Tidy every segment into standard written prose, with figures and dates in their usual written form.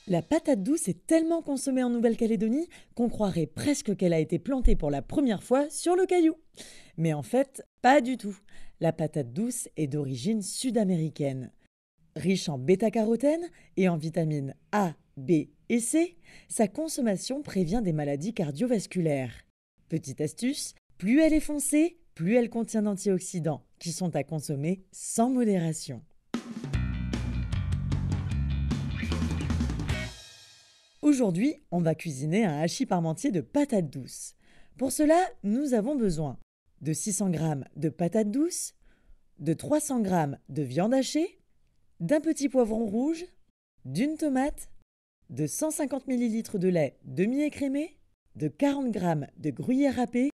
La patate douce est tellement consommée en Nouvelle-Calédonie qu'on croirait presque qu'elle a été plantée pour la première fois sur le caillou. Mais en fait, pas du tout. La patate douce est d'origine sud-américaine. Riche en bêta-carotène et en vitamines A, B et C, sa consommation prévient des maladies cardiovasculaires. Petite astuce, plus elle est foncée, plus elle contient d'antioxydants qui sont à consommer sans modération. Aujourd'hui, on va cuisiner un hachis parmentier de patates douces. Pour cela, nous avons besoin de 600 g de patates douces, de 300 g de viande hachée, d'un petit poivron rouge, d'une tomate, de 150 ml de lait demi-écrémé, de 40 g de gruyère râpée,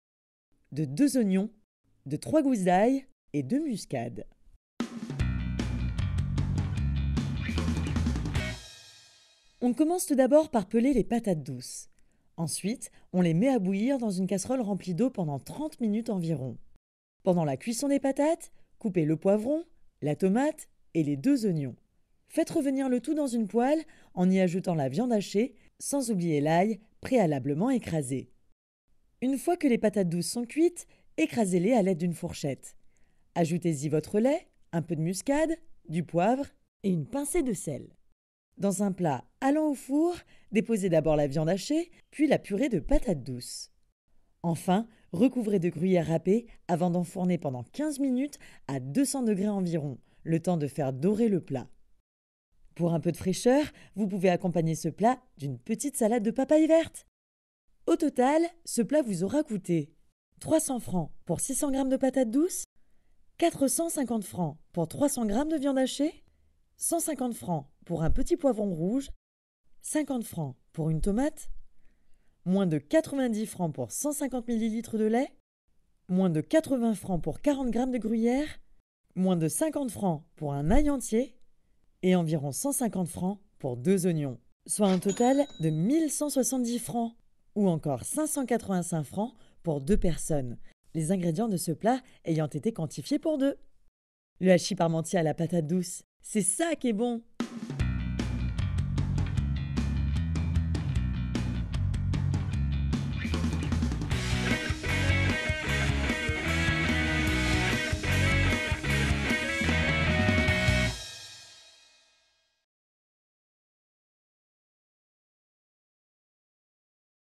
de 2 oignons, de 3 gousses d'ail et de muscade. On commence tout d'abord par peler les patates douces. Ensuite, on les met à bouillir dans une casserole remplie d'eau pendant 30 minutes environ. Pendant la cuisson des patates, coupez le poivron, la tomate et les 2 oignons. Faites revenir le tout dans une poêle en y ajoutant la viande hachée, sans oublier l'ail préalablement écrasé. Une fois que les patates douces sont cuites, écrasez-les à l'aide d'une fourchette. Ajoutez-y votre lait, un peu de muscade, du poivre et une pincée de sel. Dans un plat allant au four, déposez d'abord la viande hachée, puis la purée de patates douces. Enfin, recouvrez de gruyère râpée avant d'enfourner pendant 15 minutes à 200 degrés environ, le temps de faire dorer le plat. Pour un peu de fraîcheur, vous pouvez accompagner ce plat d'une petite salade de papaye verte. Au total, ce plat vous aura coûté 300 francs pour 600 g de patates douces, 450 francs pour 300 g de viande hachée, 150 francs pour un petit poivron rouge, 50 francs pour une tomate, moins de 90 francs pour 150 ml de lait, moins de 80 francs pour 40 g de gruyère, moins de 50 francs pour un ail entier et environ 150 francs pour 2 oignons, soit un total de 1170 francs ou encore 585 francs pour 2 personnes, les ingrédients de ce plat ayant été quantifiés pour 2. Le hachis parmentier à la patate douce, c'est ça qui est bon!